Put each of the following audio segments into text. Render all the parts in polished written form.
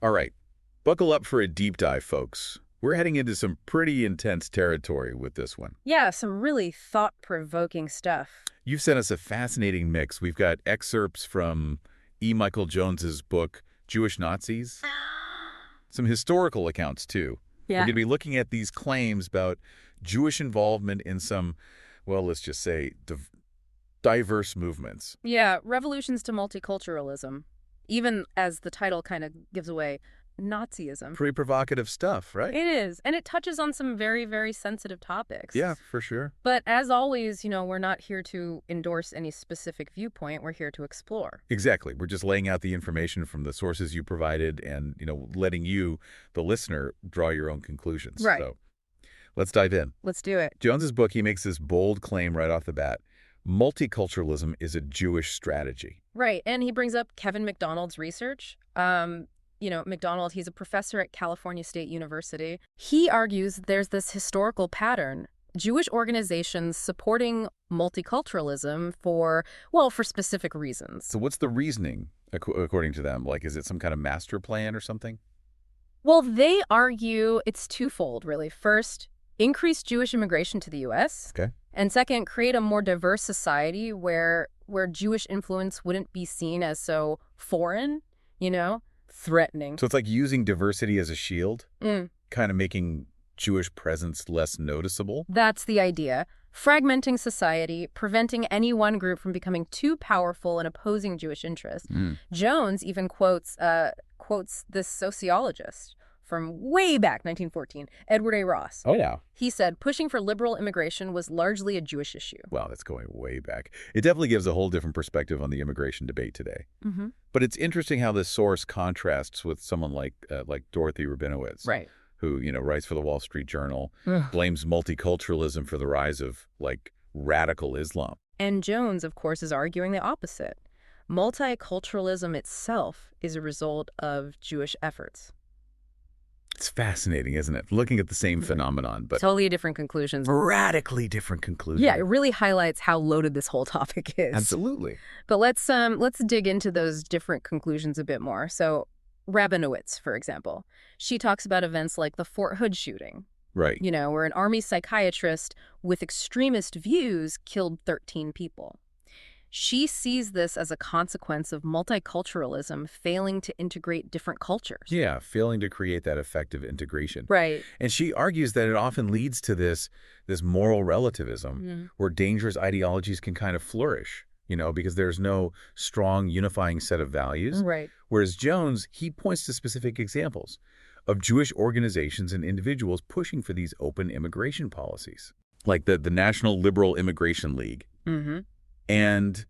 All right, buckle up for a deep dive, folks. We're heading into some pretty intense territory with this one. Yeah, some really thought-provoking stuff. You've sent us a fascinating mix. We've got excerpts from E. Michael Jones's book, Jewish Nazis, some historical accounts, too. We're Yeah. going to be looking at these claims about Jewish involvement in some, well, let's just say, diverse movements. Yeah, revolutions to multiculturalism. Even as the title kind of gives away, Nazism. Pretty provocative stuff, right? It is, and it touches on some very, very sensitive Yeah, topics. for sure. But as always, we're not here to endorse any specific viewpoint. We're here to explore. Exactly. We're just laying out the information from the sources you provided and, letting you, the listener, draw your own conclusions. Right. So let's dive in. Let's do it. Jones's book, he makes this bold claim right off the bat. Multiculturalism is a Jewish strategy. Right, and he brings up Kevin McDonald's research. McDonald, he's a professor at California State University. He argues there's this historical pattern. Jewish organizations supporting multiculturalism for specific reasons. So what's the reasoning, according to them? Like, is it some kind of master plan or something? Well, they argue it's twofold, really. First, increase Jewish immigration to the U.S., Okay. and second, create a more diverse society where Jewish influence wouldn't be seen as so foreign, threatening. So it's like using diversity as a shield, Mm. kind of making Jewish presence less noticeable? That's the idea. Fragmenting society, preventing any one group from becoming too powerful and opposing Jewish interests. Jones even quotes this sociologist from way back, 1914, Edward A. Ross. Oh, yeah. He said pushing for liberal immigration was largely a Jewish issue. Wow, that's going way back. It definitely gives a whole different perspective on the immigration debate today. Mm-hmm. But it's interesting how this source contrasts with someone like Dorothy Rabinowitz, Right. who, writes for the Wall Street Journal, Ugh. blames multiculturalism for the rise of, radical Islam. And Jones, of course, is arguing the opposite. Multiculturalism itself is a result of Jewish efforts. It's fascinating, isn't it? Looking at the same phenomenon, but Totally different conclusions. radically different conclusion. Yeah, it really highlights how loaded this whole topic is. Absolutely. But let's dig into those different conclusions a bit more. So, Rabinowitz, for example, she talks about events like the Fort Hood shooting, Right. where an army psychiatrist with extremist views killed 13 people. She sees this as a consequence of multiculturalism failing to integrate different cultures. Yeah, failing to create that effective integration. Right. And she argues that it often leads to this moral relativism Mm. where dangerous ideologies can kind of flourish, because there's no strong unifying set of values. Right. Whereas Jones, he points to specific examples of Jewish organizations and individuals pushing for these open immigration policies, like the National Liberal Immigration League Mm-hmm. and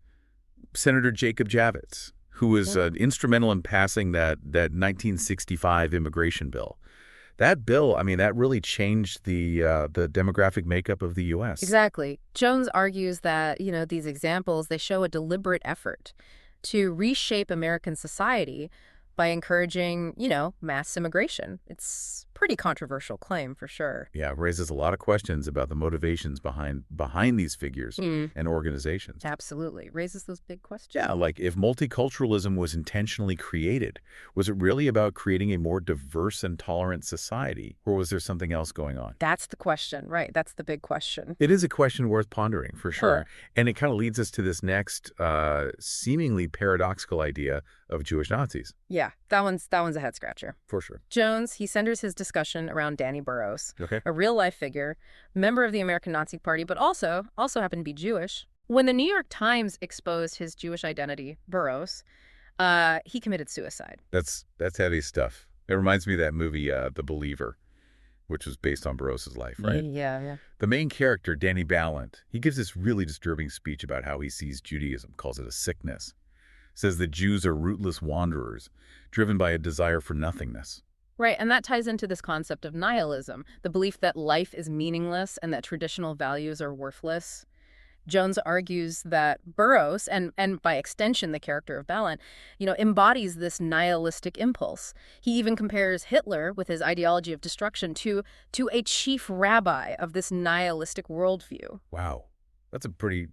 Senator Jacob Javits, who was instrumental in passing that 1965 immigration bill. That bill, that really changed the demographic makeup of the U.S. Exactly. Jones argues that, these examples, they show a deliberate effort to reshape American society by encouraging, mass immigration. It's a pretty controversial claim for sure. Yeah, it raises a lot of questions about the motivations behind these figures and organizations. Absolutely. Raises those big questions. Yeah, like if multiculturalism was intentionally created, was it really about creating a more diverse and tolerant society, or was there something else going on? That's the question, right? That's the big question. It is a question worth pondering, for sure. Sure. And it kind of leads us to this next seemingly paradoxical idea of Jewish Nazis. Yeah, that one's a head scratcher. For sure. Jones, he centers his discussion around Danny Burroughs, Okay. a real-life figure, member of the American Nazi Party, but also happened to be Jewish. When the New York Times exposed his Jewish identity, Burroughs, he committed suicide. That's heavy stuff. It reminds me of that movie, The Believer, which was based on Burroughs' life, right? Yeah. The main character, Danny Ballant, he gives this really disturbing speech about how he sees Judaism, calls it a sickness. Says that Jews are rootless wanderers, driven by a desire for nothingness. Right, and that ties into this concept of nihilism, the belief that life is meaningless and that traditional values are worthless. Jones argues that Burroughs, and by extension the character of Ballant, embodies this nihilistic impulse. He even compares Hitler, with his ideology of destruction, to a chief rabbi of this nihilistic worldview. Wow. That's a pretty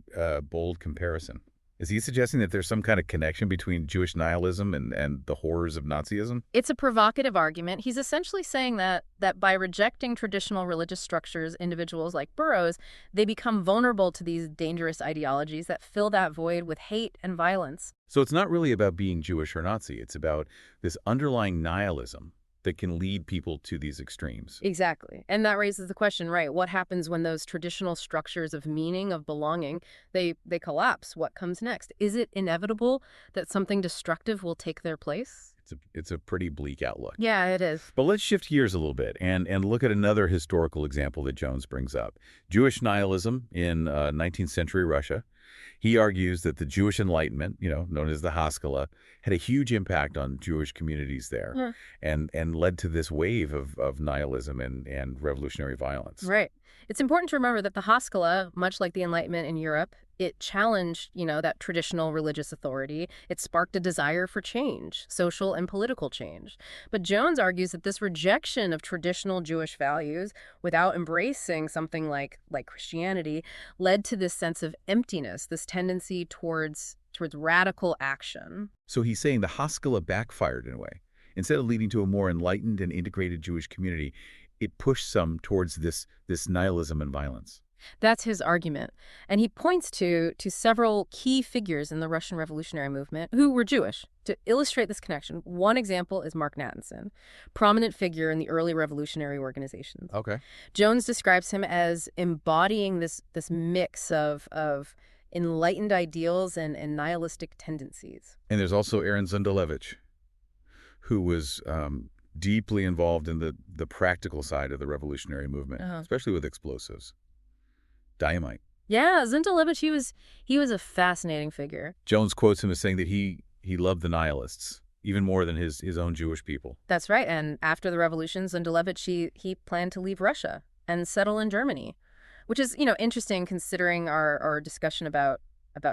bold comparison. Is he suggesting that there's some kind of connection between Jewish nihilism and the horrors of Nazism? It's a provocative argument. He's essentially saying that by rejecting traditional religious structures, individuals like Burroughs, they become vulnerable to these dangerous ideologies that fill that void with hate and violence. So it's not really about being Jewish or Nazi. It's about this underlying nihilism that can lead people to these extremes. Exactly. And that raises the question, right? What happens when those traditional structures of meaning, of belonging, they collapse? What comes next? Is it inevitable that something destructive will take their place? It's a pretty bleak outlook. Yeah, it is. But let's shift gears a little bit and look at another historical example that Jones brings up. Jewish nihilism in 19th century Russia. He argues that the Jewish Enlightenment, known as the Haskalah, had a huge impact on Jewish communities there and led to this wave of nihilism and revolutionary violence. Right. It's important to remember that the Haskalah, much like the Enlightenment in Europe, it challenged, that traditional religious authority. It sparked a desire for change, social and political change. But Jones argues that this rejection of traditional Jewish values without embracing something like Christianity led to this sense of emptiness, this tendency towards radical action. So he's saying the Haskalah backfired in a way. Instead of leading to a more enlightened and integrated Jewish community, it pushed some towards this nihilism and violence. That's his argument. And he points to several key figures in the Russian revolutionary movement who were Jewish. To illustrate this connection, one example is Mark Nathanson, prominent figure in the early revolutionary organizations. Okay. Jones describes him as embodying this mix of enlightened ideals and nihilistic tendencies. And there's also Aaron Zundalevich, who was deeply involved in the practical side of the revolutionary movement, especially with explosives. Dynamite. Yeah, Zundalevich, he was a fascinating figure. Jones quotes him as saying that he loved the nihilists, even more than his own Jewish people. That's right. And after the revolution, Zundalevich, he planned to leave Russia and settle in Germany, which is, interesting considering our discussion about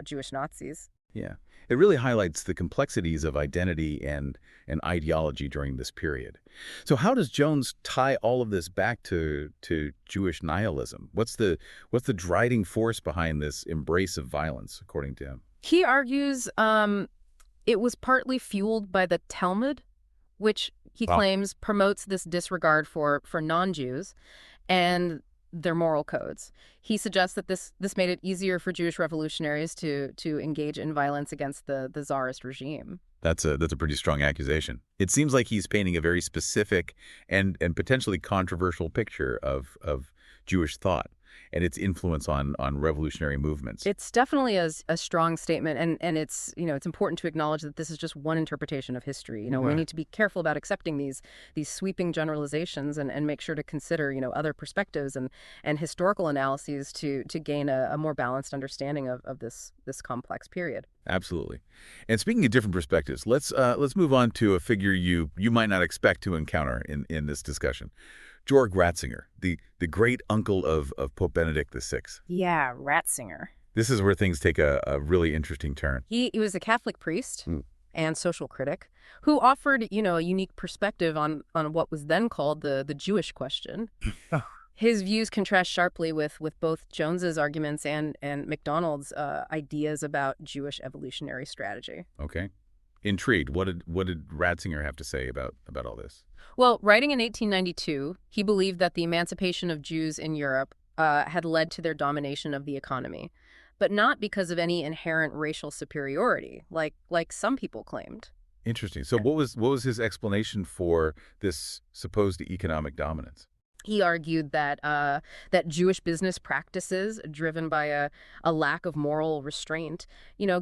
Jewish Nazis. Yeah. It really highlights the complexities of identity and ideology during this period. So how does Jones tie all of this back to Jewish nihilism? What's the driving force behind this embrace of violence, according to him? He argues it was partly fueled by the Talmud, which he claims promotes this disregard for non-Jews and their moral codes. He suggests that this made it easier for Jewish revolutionaries to engage in violence against the Tsarist regime. That's a pretty strong accusation. It seems like he's painting a very specific and potentially controversial picture of Jewish thought and its influence on revolutionary movements. It's definitely a strong statement, and it's it's important to acknowledge that this is just one interpretation of history. We need to be careful about accepting these sweeping generalizations and make sure to consider other perspectives and historical analyses to gain a more balanced understanding of this complex period. Absolutely. And speaking of different perspectives, let's move on to a figure you might not expect to encounter in this discussion. Georg Ratzinger, the great uncle of Pope Benedict VI. Yeah, Ratzinger. This is where things take a really interesting turn. He was a Catholic priest and social critic who offered, a unique perspective on what was then called the Jewish question. His views contrast sharply with both Jones's arguments and MacDonald's ideas about Jewish evolutionary strategy. Okay. Intrigued. What did Ratzinger have to say about all this? Well, writing in 1892, he believed that the emancipation of Jews in Europe had led to their domination of the economy, but not because of any inherent racial superiority, like some people claimed. Interesting. So what was his explanation for this supposed economic dominance? He argued that Jewish business practices, driven by a lack of moral restraint,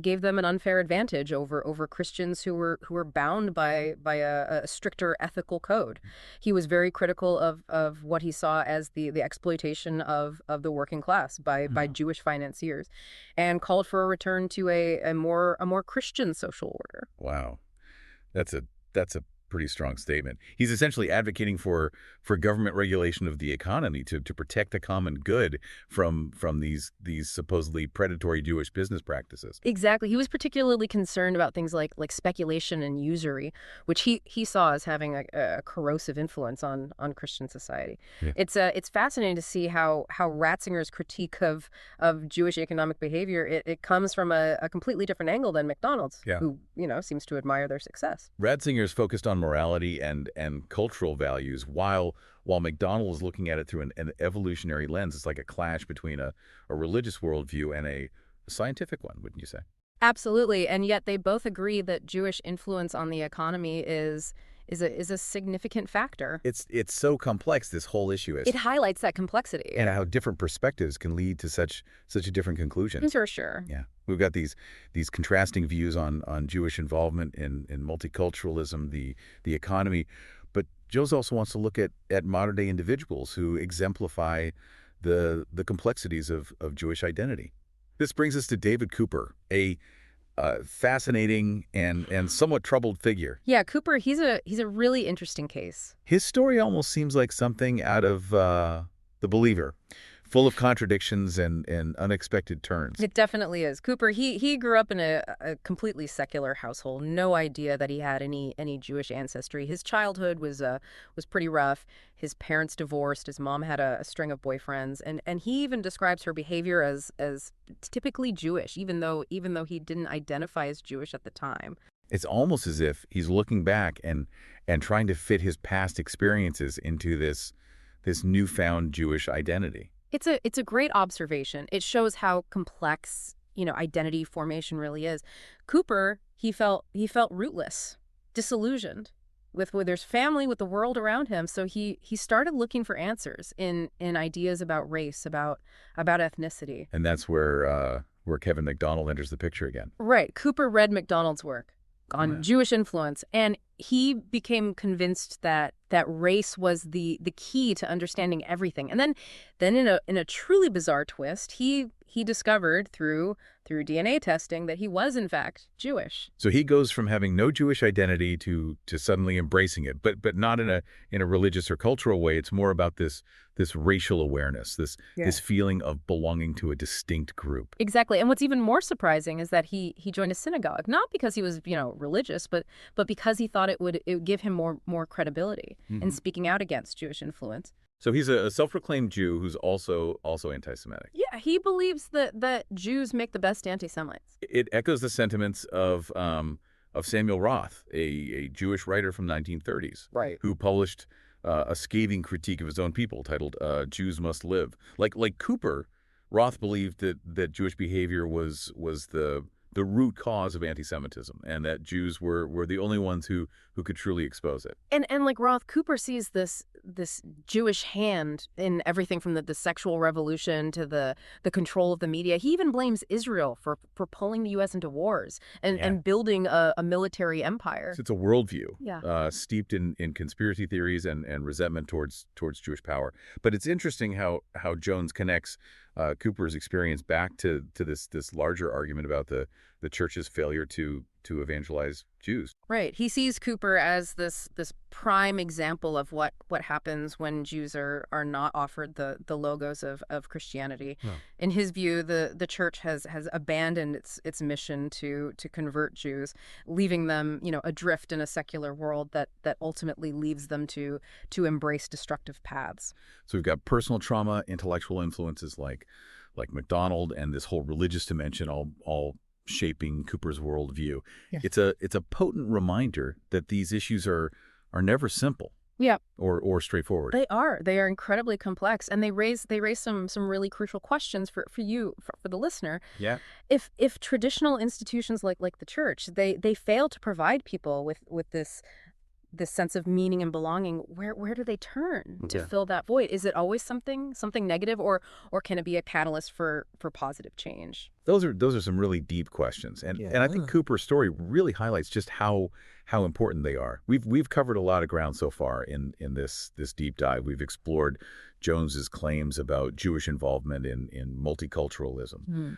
gave them an unfair advantage over Christians who were bound by a stricter ethical code. He was very critical of what he saw as the exploitation of the working class by Jewish financiers, and called for a return to a more Christian social order. Wow, that's a pretty strong statement. He's essentially advocating for government regulation of the economy to protect the common good from these supposedly predatory Jewish business practices. Exactly. He was particularly concerned about things like speculation and usury, which he saw as having a corrosive influence on Christian society. Yeah. It's fascinating to see how Ratzinger's critique of Jewish economic behavior it comes from a completely different angle than McDonald's, Yeah. who seems to admire their success. Ratzinger's focused on morality and cultural values, while McDonald is looking at it through an evolutionary lens. It's like a clash between a religious worldview and a scientific one, wouldn't you say? Absolutely, and yet they both agree that Jewish influence on the economy is a significant factor. It's so complex, this whole issue is. It highlights that complexity. And how different perspectives can lead to such a different conclusion. For sure. Yeah. We've got these contrasting views on Jewish involvement in multiculturalism, the economy. But Joe's also wants to look at modern day individuals who exemplify the complexities of Jewish identity. This brings us to David Cooper, a fascinating and somewhat troubled figure. Yeah, Cooper, he's a really interesting case. His story almost seems like something out of The Believer, full of contradictions and unexpected turns. It definitely is. Cooper, he grew up in a completely secular household. No idea that he had any Jewish ancestry. His childhood was pretty rough. His parents divorced. His mom had a string of boyfriends, and he even describes her behavior as typically Jewish, even though he didn't identify as Jewish at the time. It's almost as if he's looking back and trying to fit his past experiences into this newfound Jewish identity. It's a great observation. It shows how complex, identity formation really is. Cooper, he felt rootless, disillusioned with his family, with the world around him. So he started looking for answers in ideas about race, about ethnicity. And that's where Kevin McDonald enters the picture again. Right. Cooper read McDonald's work on Jewish influence, and he became convinced that race was the key to understanding everything. And then in a truly bizarre twist, he discovered through DNA testing that he was in fact Jewish. So he goes from having no Jewish identity to suddenly embracing it, but not in a religious or cultural way. It's more about this racial awareness, this feeling of belonging to a distinct group. Exactly. And what's even more surprising is that he joined a synagogue, not because he was, religious, but because he thought it would give him more credibility in speaking out against Jewish influence. So he's a self-proclaimed Jew who's also anti-Semitic. Yeah, he believes that Jews make the best anti-Semites. It echoes the sentiments of Samuel Roth, a Jewish writer from 1930s, right, who published a scathing critique of his own people titled "Jews Must Live." Like Cooper, Roth believed that Jewish behavior was the root cause of anti-Semitism, and that Jews were the only ones who could truly expose it. And like Roth, Cooper sees this Jewish hand in everything from the sexual revolution to the control of the media. He even blames Israel for pulling the U.S. into wars and building a military empire. So it's a worldview steeped in conspiracy theories and resentment towards Jewish power. But it's interesting how Jones connects Cooper's experience back to this larger argument about the church's failure to evangelize Jews. Right. He sees Cooper as this prime example of what happens when Jews are not offered the logos of Christianity. Yeah. In his view, the church has abandoned its mission to convert Jews, leaving them, adrift in a secular world that ultimately leaves them to embrace destructive paths. So we've got personal trauma, intellectual influences like McDonald, and this whole religious dimension all shaping Cooper's worldview. Yeah. It's a potent reminder that these issues are never simple. Yeah. Or straightforward. They are incredibly complex, and they raise some really crucial questions for you, for the listener. Yeah. If traditional institutions like the church, they fail to provide people with this sense of meaning and belonging, where do they turn to fill that void? Is it always something negative, or can it be a catalyst for positive change? Those are some really deep questions, and I think Cooper's story really highlights just how important they are. We've covered a lot of ground so far in this deep dive. We've explored Jones's claims about Jewish involvement in multiculturalism,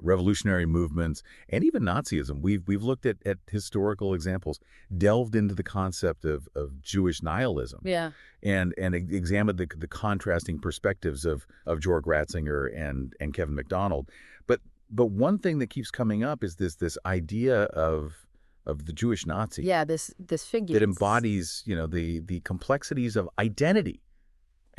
revolutionary movements, and even Nazism. We've looked at historical examples, delved into the concept of Jewish nihilism, Yeah. and examined the contrasting perspectives of Georg Ratzinger and Kevin MacDonald. But one thing that keeps coming up is this idea of the Jewish Nazi. Yeah, this figure that embodies, the complexities of identity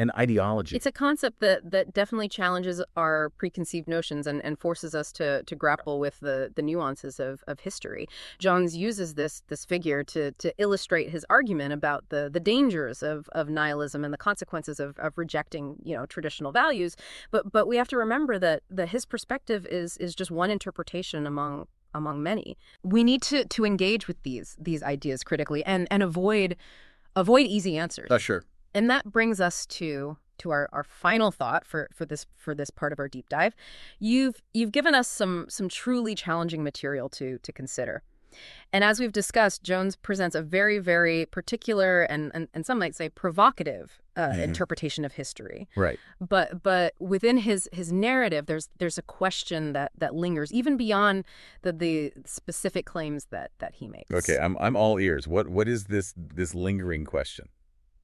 and ideology. It's a concept that definitely challenges our preconceived notions and forces us to grapple with the nuances of history. Jones uses this figure to illustrate his argument about the dangers of nihilism and the consequences of rejecting, traditional values. But we have to remember that his perspective is just one interpretation among many. We need to engage with these ideas critically and avoid easy answers. Sure. And that brings us to our final thought for this part of our deep dive. You've given us some truly challenging material to consider. And as we've discussed, Jones presents a very, very particular and some might say provocative interpretation of history. Right. But within his narrative, there's a question that lingers even beyond the specific claims that he makes. Okay, I'm all ears. What is this lingering question?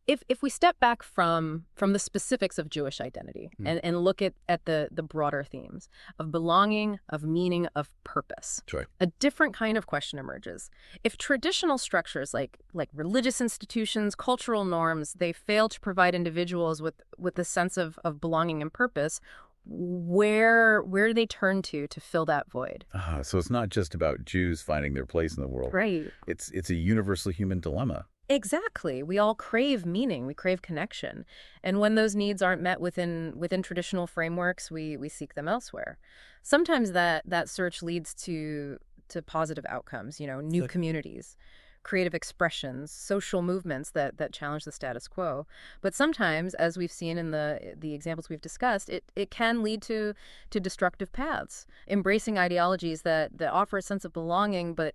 If we step back from the specifics of Jewish identity and look at the broader themes of belonging, of meaning, of purpose, Sure. a different kind of question emerges. If traditional structures like religious institutions, cultural norms, they fail to provide individuals with a sense of belonging and purpose, where do they turn to fill that void? So it's not just about Jews finding their place in the world. Right. It's a universal human dilemma. Exactly. We all crave meaning. We crave connection. And when those needs aren't met within traditional frameworks, we seek them elsewhere. Sometimes that search leads to positive outcomes, new communities, creative expressions, social movements that challenge the status quo. But sometimes, as we've seen in the examples we've discussed, it can lead to destructive paths, embracing ideologies that offer a sense of belonging, but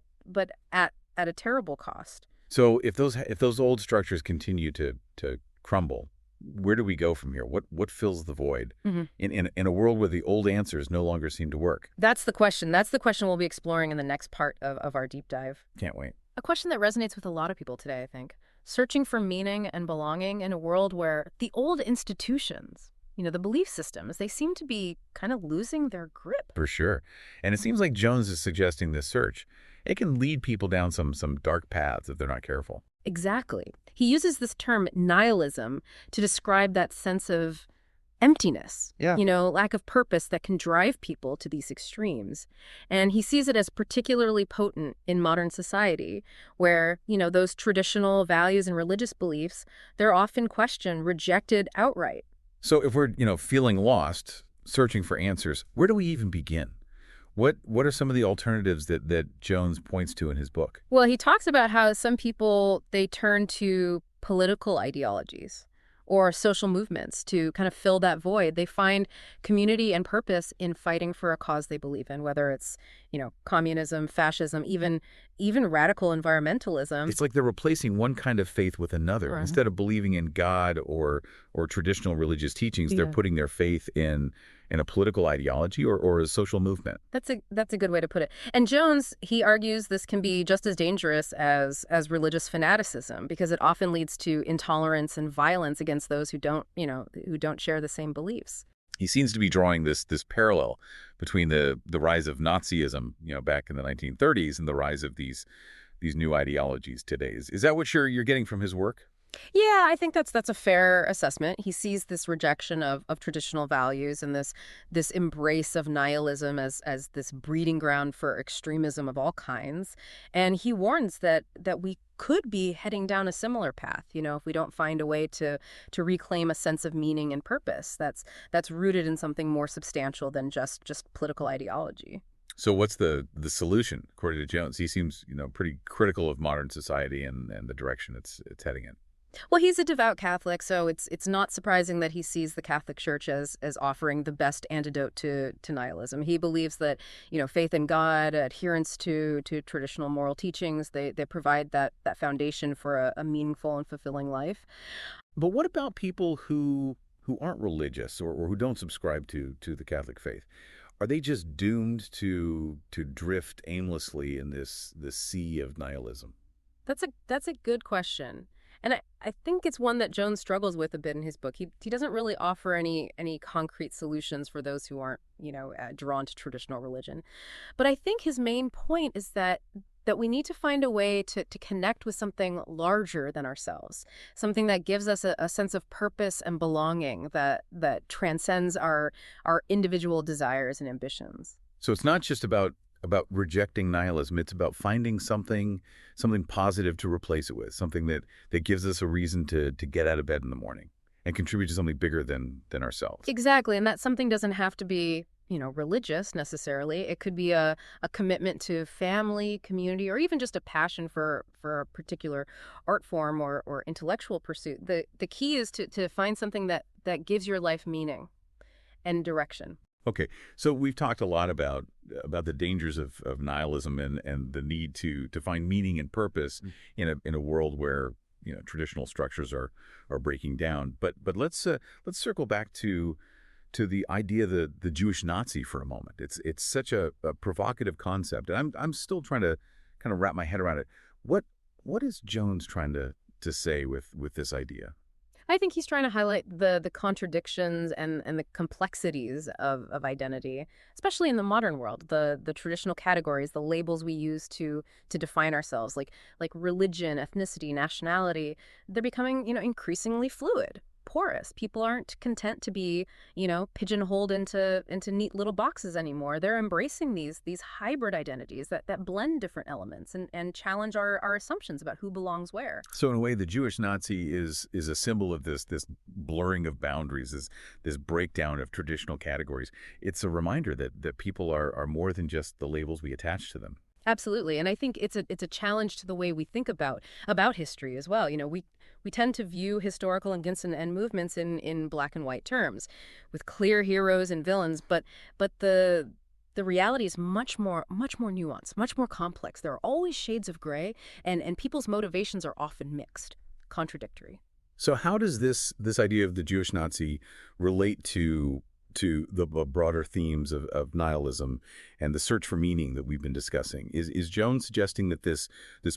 at a terrible cost. So if those old structures continue to crumble, where do we go from here? What fills the void in a world where the old answers no longer seem to work? That's the question. That's the question we'll be exploring in the next part of our deep dive. Can't wait. A question that resonates with a lot of people today, I think. Searching for meaning and belonging in a world where the old institutions, the belief systems, they seem to be kind of losing their grip. For sure. And it seems like Jones is suggesting this search. It can lead people down some dark paths if they're not careful. Exactly. He uses this term nihilism to describe that sense of emptiness, lack of purpose that can drive people to these extremes. And he sees it as particularly potent in modern society where, those traditional values and religious beliefs, they're often questioned, rejected outright. So if we're, feeling lost, searching for answers, where do we even begin? What are some of the alternatives that Jones points to in his book? Well, he talks about how some people, they turn to political ideologies or social movements to kind of fill that void. They find community and purpose in fighting for a cause they believe in, whether it's, communism, fascism, even radical environmentalism. It's like they're replacing one kind of faith with another. Right. Instead of believing in God or traditional religious teachings, they're putting their faith in a political ideology or a social movement. That's a good way to put it. And Jones, he argues this can be just as dangerous as religious fanaticism because it often leads to intolerance and violence against those who don't share the same beliefs. He seems to be drawing this parallel between the rise of Nazism, back in the 1930s and the rise of these new ideologies today. Is that what you're getting from his work? Yeah, I think that's a fair assessment. He sees this rejection of traditional values and this embrace of nihilism as this breeding ground for extremism of all kinds. And he warns that we could be heading down a similar path, if we don't find a way to reclaim a sense of meaning and purpose that's rooted in something more substantial than just political ideology. So what's the solution, according to Jones? He seems, pretty critical of modern society and the direction it's heading in. Well, he's a devout Catholic, so it's not surprising that he sees the Catholic Church as offering the best antidote to nihilism. He believes that, faith in God, adherence to traditional moral teachings, they provide that foundation for a meaningful and fulfilling life. But what about people who aren't religious or who don't subscribe to the Catholic faith? Are they just doomed to drift aimlessly in this sea of nihilism? That's a good question. And I think it's one that Jones struggles with a bit in his book. He doesn't really offer any concrete solutions for those who aren't, drawn to traditional religion. But I think his main point is that we need to find a way to connect with something larger than ourselves, something that gives us a sense of purpose and belonging that transcends our individual desires and ambitions. So it's not just about rejecting nihilism. It's about finding something positive to replace it with, something that gives us a reason to get out of bed in the morning and contribute to something bigger than ourselves. Exactly, and that something doesn't have to be, religious necessarily. It could be a commitment to family, community, or even just a passion for a particular art form or intellectual pursuit. The key is to find something that gives your life meaning and direction. Okay, so we've talked a lot about the dangers of nihilism and the need to find meaning and purpose in a world where traditional structures are breaking down. But let's circle back to the idea of the Jewish Nazi for a moment. It's such a provocative concept, and I'm still trying to kind of wrap my head around it. What is Jones trying to say with this idea? I think he's trying to highlight the contradictions and the complexities of identity, especially in the modern world. The traditional categories, the labels we use to define ourselves, like religion, ethnicity, nationality, they're becoming, increasingly fluid, porous. People aren't content to be, pigeonholed into neat little boxes anymore. They're embracing these hybrid identities that blend different elements and challenge our assumptions about who belongs where. So in a way, the Jewish Nazi is a symbol of this blurring of boundaries, this breakdown of traditional categories. It's a reminder that people are more than just the labels we attach to them. Absolutely. And I think it's a challenge to the way we think about history as well. We tend to view historical events and movements in black and white terms with clear heroes and villains, but the reality is much more nuanced, much more complex. There are always shades of gray, and people's motivations are often mixed, contradictory. So how does this idea of the Jewish Nazi relate to the broader themes of nihilism and the search for meaning that we've been discussing? Is Jones suggesting that this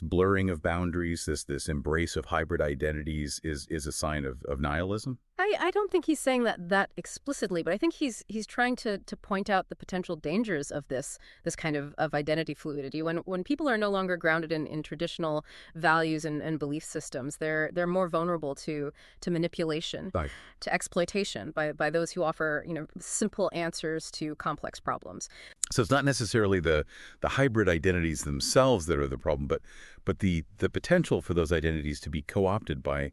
blurring of boundaries, this embrace of hybrid identities is a sign of nihilism? I don't think he's saying that explicitly, but I think he's trying to point out the potential dangers of this kind of identity fluidity. When people are no longer grounded in traditional values and belief systems, they're more vulnerable to manipulation, Right. to exploitation by those who offer simple answers to complex problems. So it's not necessarily the hybrid identities themselves that are the problem, but the potential for those identities to be co-opted by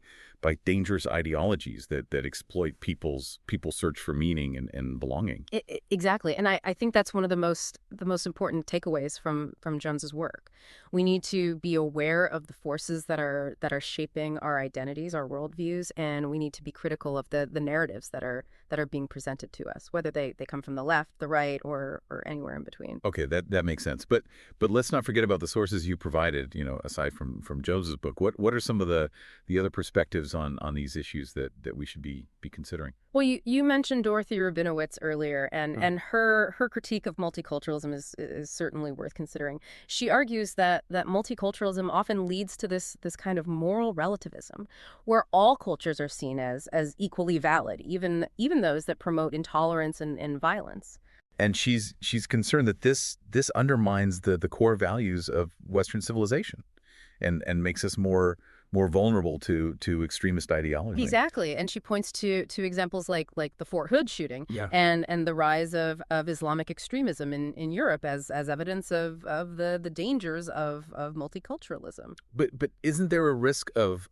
dangerous ideologies that exploit people's search for meaning and belonging. Exactly, and I think that's one of the most important takeaways from Jones's work. We need to be aware of the forces that are shaping our identities, our worldviews, and we need to be critical of the narratives that are being presented to us, whether they come from the left, the right, or anywhere in between. Okay, that makes sense. But let's not forget about the sources you provided. Aside from Jones's book, what are some of the other perspectives on these issues that we should be considering? Well, you mentioned Dorothy Rabinowitz earlier, and her critique of multiculturalism is certainly worth considering. She argues that multiculturalism often leads to this kind of moral relativism, where all cultures are seen as equally valid, even those that promote intolerance and violence. And she's concerned that this undermines the core values of Western civilization, and makes us more vulnerable to extremist ideology. Exactly, and she points to examples like the Fort Hood shooting, Yeah. and the rise of Islamic extremism in Europe as evidence of the dangers of multiculturalism. But isn't there a risk of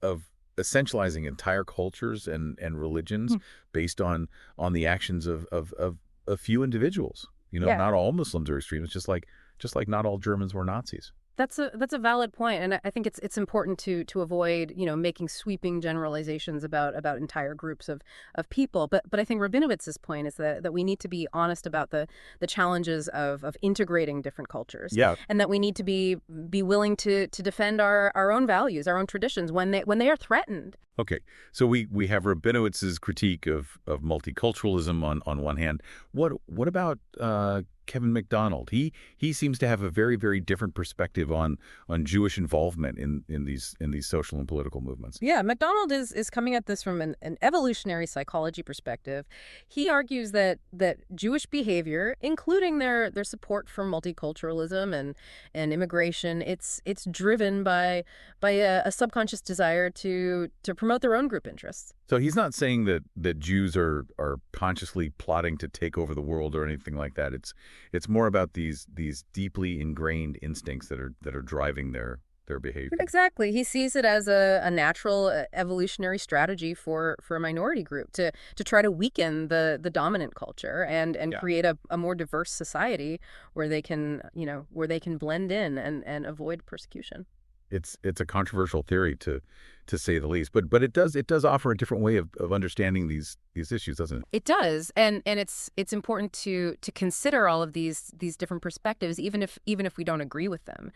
essentializing entire cultures and religions based on the actions of a few individuals? Yeah. Not all Muslims are extremists, just like not all Germans were Nazis. That's a valid point, and I think it's important to avoid making sweeping generalizations about entire groups of people. But I think Rabinowitz's point is that we need to be honest about the challenges of integrating different cultures, Yeah. and that we need to be willing to defend our own values, our own traditions when they are threatened. Okay, so we have Rabinowitz's critique of multiculturalism on one hand. What about Kevin MacDonald? He seems to have a very, very different perspective on Jewish involvement in these social and political movements. Yeah, MacDonald is coming at this from an evolutionary psychology perspective. He argues that Jewish behavior, including their support for multiculturalism and immigration, it's driven by a subconscious desire to promote their own group interests. So he's not saying that Jews are consciously plotting to take over the world or anything like that. It's more about these deeply ingrained instincts that are driving their behavior. Exactly. He sees it as a natural evolutionary strategy for a minority group to try to weaken the dominant culture and Yeah. create a more diverse society where they can blend in and avoid persecution. It's a controversial theory to say the least, but it does offer a different way of understanding these issues, doesn't it? It does, and it's important to consider all of these different perspectives, even if we don't agree with them.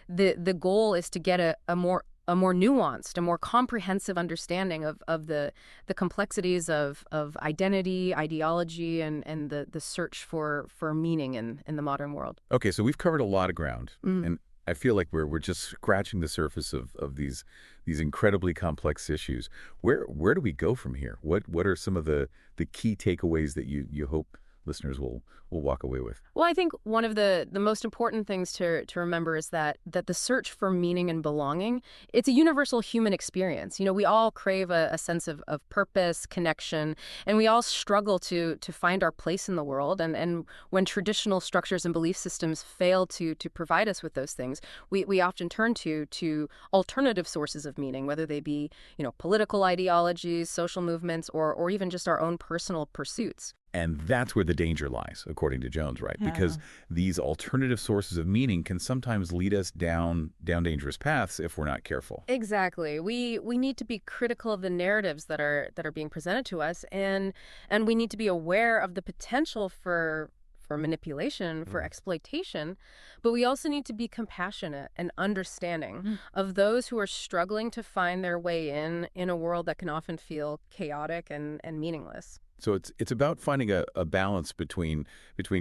The goal is to get a more nuanced, a more comprehensive understanding of the complexities of identity, ideology, and the search for meaning in the modern world. Okay, so we've covered a lot of ground, and I feel like we're just scratching the surface of these incredibly complex issues. Where do we go from here? What are some of the key takeaways that you hope listeners will walk away with? Well, I think one of the most important things to remember is that the search for meaning and belonging, it's a universal human experience. We all crave a sense of purpose, connection, and we all struggle to find our place in the world. And when traditional structures and belief systems fail to provide us with those things, we often turn to alternative sources of meaning, whether they be, political ideologies, social movements, or even just our own personal pursuits. And that's where the danger lies, according to Jones, right? Because these alternative sources of meaning can sometimes lead us down dangerous paths if we're not careful. Exactly. We need to be critical of the narratives that are being presented to us, and we need to be aware of the potential for manipulation, for exploitation, but we also need to be compassionate and understanding of those who are struggling to find their way in a world that can often feel chaotic and meaningless. So it's about finding a balance between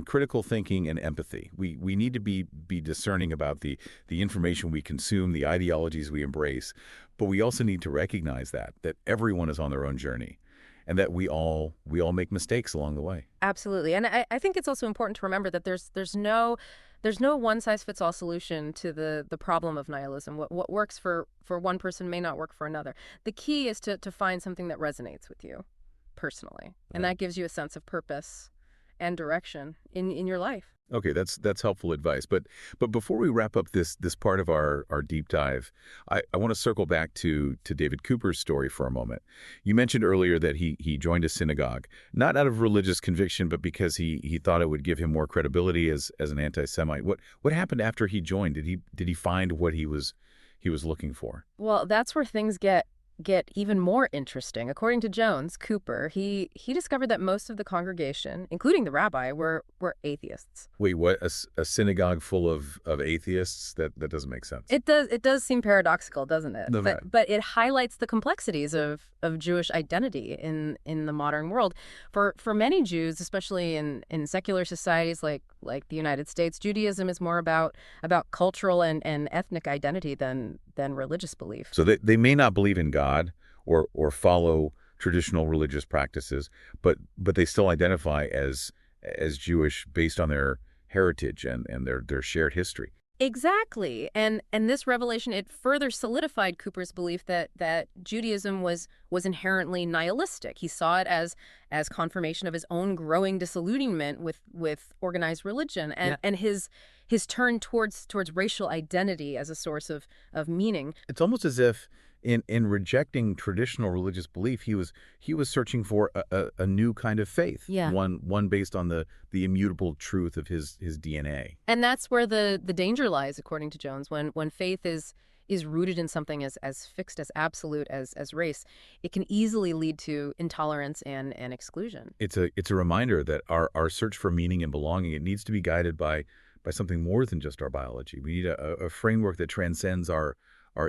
critical thinking and empathy. We need to be discerning about the information we consume, the ideologies we embrace, but we also need to recognize that everyone is on their own journey, and that we all make mistakes along the way. Absolutely, and I think it's also important to remember that there's no one size fits all solution to the problem of nihilism. What works for one person may not work for another. The key is to find something that resonates with you personally, and that gives you a sense of purpose and direction in your life. Okay, that's helpful advice. But before we wrap up this part of our deep dive, I want to circle back to David Cooper's story for a moment. You mentioned earlier that he joined a synagogue, not out of religious conviction, but because he thought it would give him more credibility as an anti-Semite. What happened after he joined? Did he find what he was looking for? Well, that's where things get even more interesting. According to Jones, Cooper, he discovered that most of the congregation, including the rabbi, were atheists. Wait, what? A synagogue full of atheists? That doesn't make sense. It does seem paradoxical, doesn't it? No, But it highlights the complexities of Jewish identity in the modern world. For many Jews, especially in secular societies like the United States, Judaism is more about cultural and ethnic identity than religious belief. So they may not believe in God or follow traditional religious practices, but they still identify as Jewish based on their heritage and their shared history. Exactly. And this revelation, it further solidified Cooper's belief that Judaism was inherently nihilistic. He saw it as confirmation of his own growing disillusionment with organized religion and his turn towards racial identity as a source of meaning. It's almost as if In rejecting traditional religious belief, he was searching for a new kind of faith, Yeah. one based on the immutable truth of his DNA. And that's where the danger lies, according to Jones, when faith is rooted in something as fixed, as absolute as race, it can easily lead to intolerance and exclusion. It's a reminder that our search for meaning and belonging, it needs to be guided by something more than just our biology. We need a framework that transcends our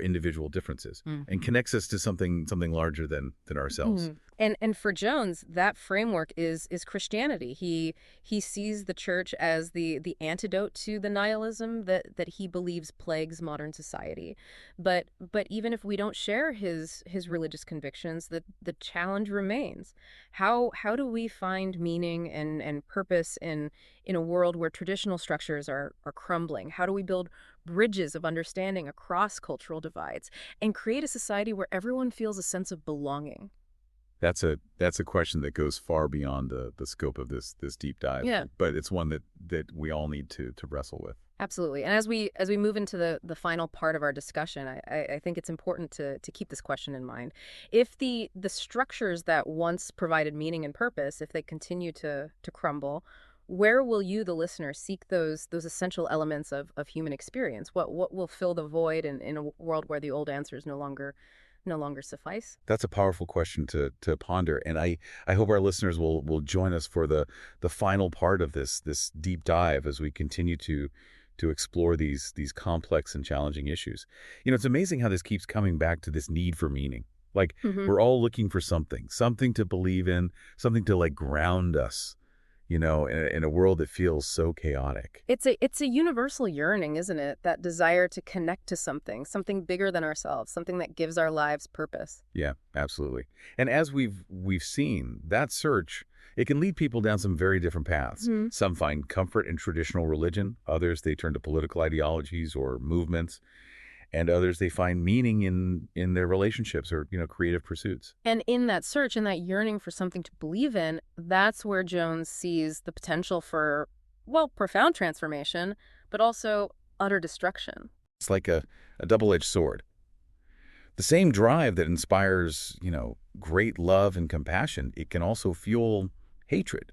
individual differences and connects us to something larger than ourselves. And for Jones, that framework is Christianity. He sees the church as the antidote to the nihilism that he believes plagues modern society. But even if we don't share his religious convictions, the challenge remains. How do we find meaning and purpose in a world where traditional structures are crumbling? How do we build bridges of understanding across cultural divides and create a society where everyone feels a sense of belonging? That's a question that goes far beyond the scope of this deep dive. Yeah. But it's one that we all need to wrestle with. Absolutely. And as we move into the final part of our discussion, I think it's important to keep this question in mind. If the structures that once provided meaning and purpose, if they continue to crumble, where will you, the listener, seek those essential elements of human experience? What will fill the void in a world where the old answers no longer suffice? That's a powerful question to ponder, and I hope our listeners will join us for the final part of this deep dive as we continue to explore these complex and challenging issues. It's amazing how this keeps coming back to this need for meaning. Like we're all looking for something to believe in, something to like ground us, in a world that feels so chaotic. It's a universal yearning, isn't it? That desire to connect to something bigger than ourselves, something that gives our lives purpose. Yeah, absolutely. And as we've seen, that search, it can lead people down some very different paths. Some find comfort in traditional religion, others they turn to political ideologies or movements, and others they find meaning in their relationships or, creative pursuits. And in that search, in that yearning for something to believe in, that's where Jones sees the potential for, well, profound transformation, but also utter destruction. It's like a double-edged sword. The same drive that inspires, great love and compassion, it can also fuel hatred,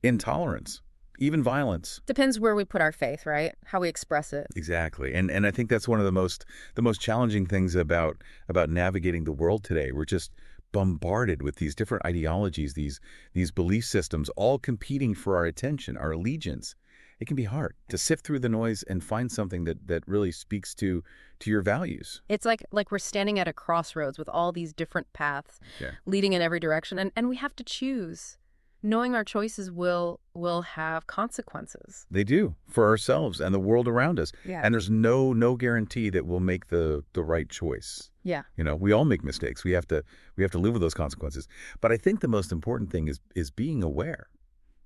intolerance, even violence. Depends where we put our faith, right? How we express it. Exactly. And I think that's one of the most challenging things about navigating the world today. We're just bombarded with these different ideologies, these belief systems, all competing for our attention, our allegiance. It can be hard to sift through the noise and find something that really speaks to your values. It's like we're standing at a crossroads with all these different paths leading in every direction, and we have to choose. Knowing our choices will have consequences. They do, for ourselves and the world around us. Yeah. And there's no guarantee that we'll make the right choice. Yeah. We all make mistakes. We have to live with those consequences. But I think the most important thing is being aware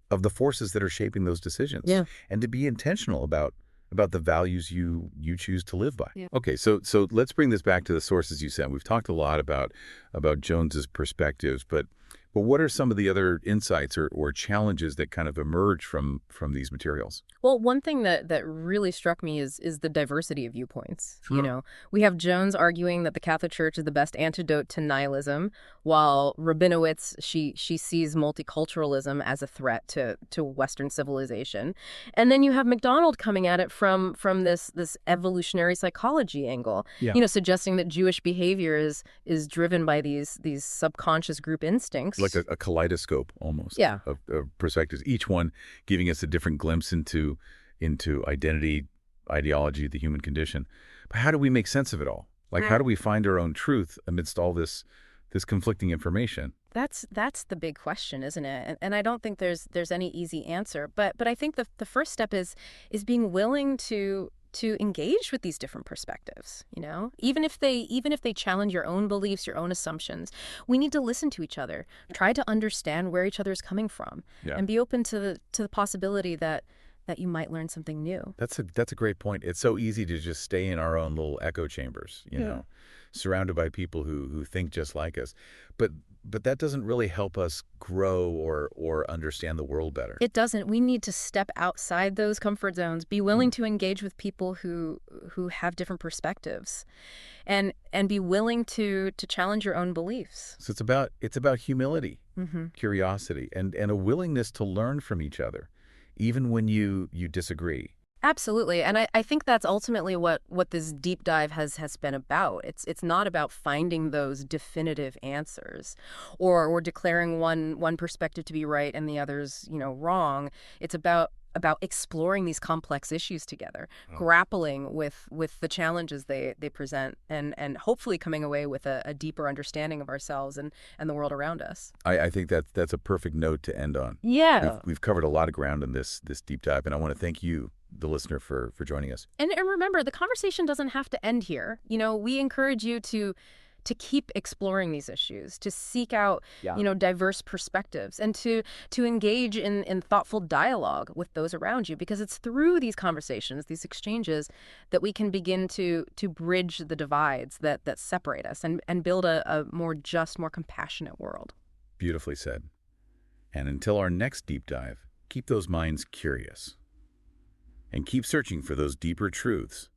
of the forces that are shaping those decisions. Yeah. And to be intentional about the values you choose to live by. Yeah. Okay, so let's bring this back to the sources you sent. We've talked a lot about Jones's perspectives, but what are some of the other insights or challenges that kind of emerge from these materials? Well, one thing that really struck me is the diversity of viewpoints. Sure. We have Jones arguing that the Catholic Church is the best antidote to nihilism, while Rabinowitz, she sees multiculturalism as a threat to Western civilization. And then you have MacDonald coming at it from this evolutionary psychology angle, Yeah. Suggesting that Jewish behavior is driven by these subconscious group instincts. Like a kaleidoscope almost of perspectives, each one giving us a different glimpse into identity, ideology, the human condition. But how do we make sense of it all? Like, how do we find our own truth amidst all this conflicting information? That's the big question, isn't it? And I don't think there's any easy answer. But I think the first step is being willing to engage with these different perspectives, even if they challenge your own beliefs, your own assumptions. We need to listen to each other, try to understand where each other is coming from, and be open to the possibility that you might learn something new. That's a great point. It's so easy to just stay in our own little echo chambers, surrounded by people who think just like us. But but that doesn't really help us grow or understand the world better. It doesn't. We need to step outside those comfort zones, be willing to engage with people who have different perspectives, and be willing to challenge your own beliefs. So it's about humility, Mm-hmm. curiosity, and a willingness to learn from each other, even when you disagree. Absolutely. And I think that's ultimately what this deep dive has been about. It's not about finding those definitive answers or declaring one perspective to be right and the others, wrong. It's about exploring these complex issues together, grappling with the challenges they present, and hopefully coming away with a deeper understanding of ourselves and the world around us. I think that's a perfect note to end on. Yeah. We've covered a lot of ground in this deep dive, and I want to thank you, the listener, for joining us. And remember, the conversation doesn't have to end here. We encourage you to keep exploring these issues, to seek out, diverse perspectives, and to engage in thoughtful dialogue with those around you, because it's through these conversations, these exchanges, that we can begin to bridge the divides that separate us and build a more just, more compassionate world. Beautifully said. And until our next deep dive, keep those minds curious and keep searching for those deeper truths